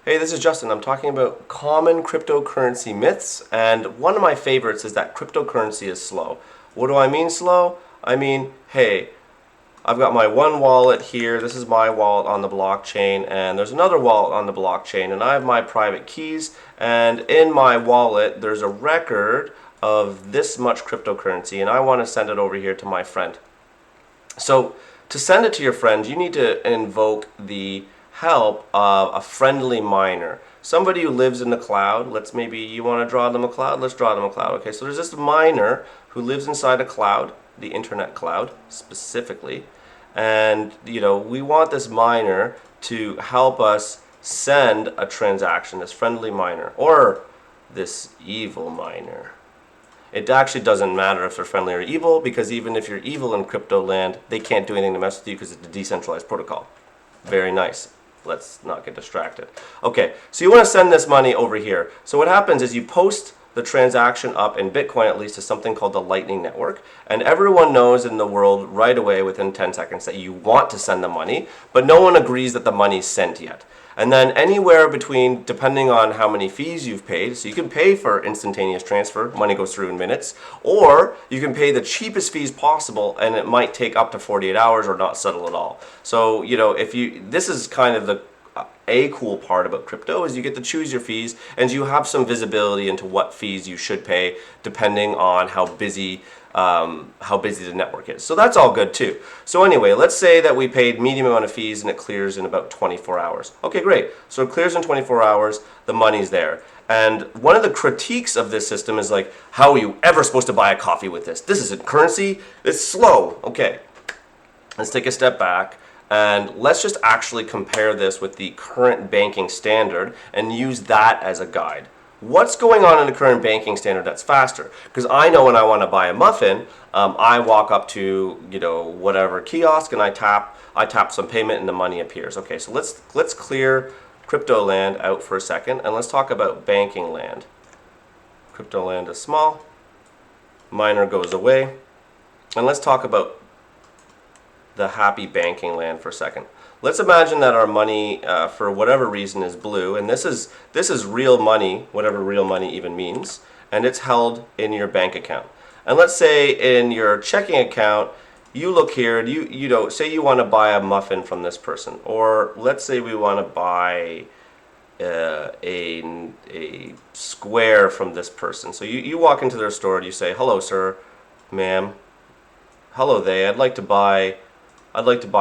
Hey, this is Justin. I'm talking about common cryptocurrency myths, and one of my favorites is that cryptocurrency is slow. What do I mean slow? I mean, hey, I've got my one wallet here. This is my wallet on the blockchain, and there's another wallet on the blockchain, and I have my private keys, and in my wallet, there's a record of this much cryptocurrency, and I want to send it over here to my friend. So to send it to your friend, you need to invoke the help of a friendly miner. Somebody who lives in the cloud. Maybe you want to draw them a cloud. Let's draw them a cloud. Okay, so there's this miner who lives inside a cloud, the internet cloud specifically. And we want this miner to help us send a transaction, this friendly miner, or this evil miner. It actually doesn't matter if they're friendly or evil, because even if you're evil in crypto land, they can't do anything to mess with you because it's a decentralized protocol. Very nice. Let's not get distracted. Okay, so you want to send this money over here. So what happens is you post the transaction up in Bitcoin, at least, to something called the Lightning Network, and everyone knows in the world right away within 10 seconds that you want to send the money, but no one agrees that the money's sent yet. And then anywhere between, depending on how many fees you've paid, so you can pay for instantaneous transfer, money goes through in minutes, or you can pay the cheapest fees possible, and it might take up to 48 hours or not settle at all. So, this is kind of a cool part about crypto is you get to choose your fees, and you have some visibility into what fees you should pay depending on how busy the network is. So that's all good too. So anyway, let's say that we paid medium amount of fees and it clears in about 24 hours. Okay, great. So it clears in 24 hours, the money's there. And one of the critiques of this system is like, how are you ever supposed to buy a coffee with this? This isn't currency, it's slow. Okay, let's take a step back. And let's just actually compare this with the current banking standard and use that as a guide. What's going on in the current banking standard that's faster? Because I know when I want to buy a muffin, I walk up to whatever kiosk and I tap some payment and the money appears. Okay, so let's clear crypto land out for a second and let's talk about banking land. Crypto land is small, miner goes away, and let's talk about the happy banking land for a second. Let's imagine that our money, for whatever reason, is blue, and this is real money, whatever real money even means, and it's held in your bank account. And let's say in your checking account, you look here and you say you want to buy a muffin from this person, or let's say we want to buy a square from this person. So you walk into their store and you say, "Hello, sir, ma'am. Hello there. I'd like to buy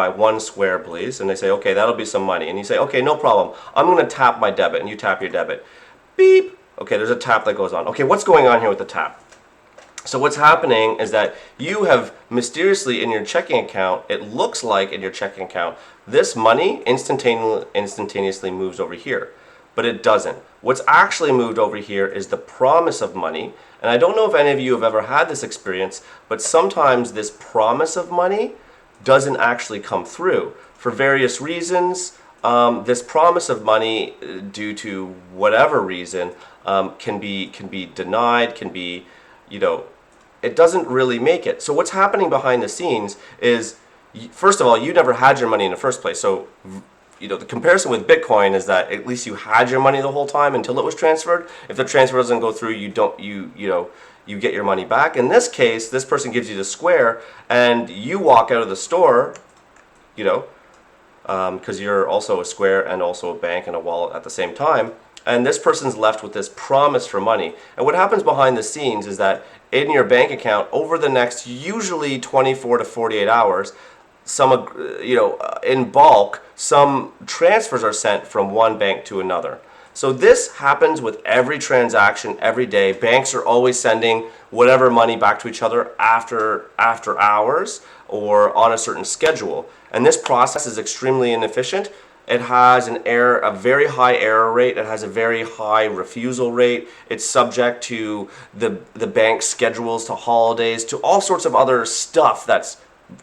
1 square, please." And they say, "Okay, that'll be some money." And you say, "Okay, no problem. I'm going to tap my debit." And you tap your debit. Beep. Okay, there's a tap that goes on. Okay, what's going on here with the tap? So what's happening is that you have mysteriously in your checking account, it looks like in your checking account, this money instantaneously moves over here. But it doesn't. What's actually moved over here is the promise of money. And I don't know if any of you have ever had this experience, but sometimes this promise of money doesn't actually come through for various reasons. This promise of money, due to whatever reason, can be denied, it doesn't really make it. So what's happening behind the scenes is, first of all, you never had your money in the first place. So the comparison with Bitcoin is that at least you had your money the whole time until it was transferred. If the transfer doesn't go through, you get your money back. In this case, this person gives you the square, and you walk out of the store, because you're also a square and also a bank and a wallet at the same time. And this person's left with this promise for money. And what happens behind the scenes is that in your bank account, over the next usually 24 to 48 hours, in bulk, some transfers are sent from one bank to another. So this happens with every transaction every day. Banks are always sending whatever money back to each other after hours or on a certain schedule. And this process is extremely inefficient. It has a very high error rate. It has a very high refusal rate. It's subject to the bank's schedules, to holidays, to all sorts of other stuff that's,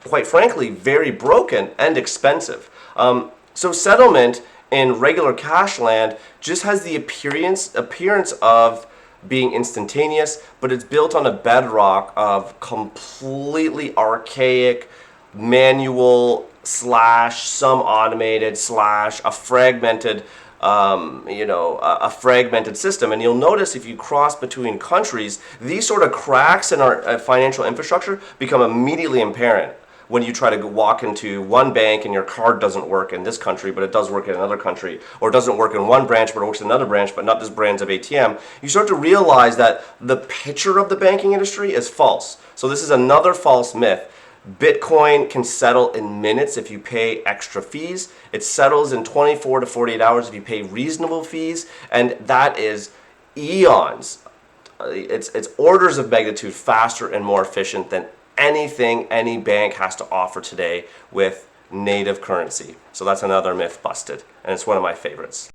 quite frankly, very broken and expensive. So settlement in regular cash land just has the appearance of being instantaneous, but it's built on a bedrock of completely archaic, manual / some automated / a fragmented a fragmented system. And you'll notice if you cross between countries, these sort of cracks in our financial infrastructure become immediately apparent when you try to walk into one bank and your card doesn't work in this country, but it does work in another country, or it doesn't work in one branch, but it works in another branch, but not this brands of ATM, you start to realize that the picture of the banking industry is false. So this is another false myth. Bitcoin can settle in minutes if you pay extra fees. It settles in 24 to 48 hours if you pay reasonable fees, and that is eons. It's orders of magnitude faster and more efficient than anything any bank has to offer today with native currency. So that's another myth busted, and it's one of my favorites.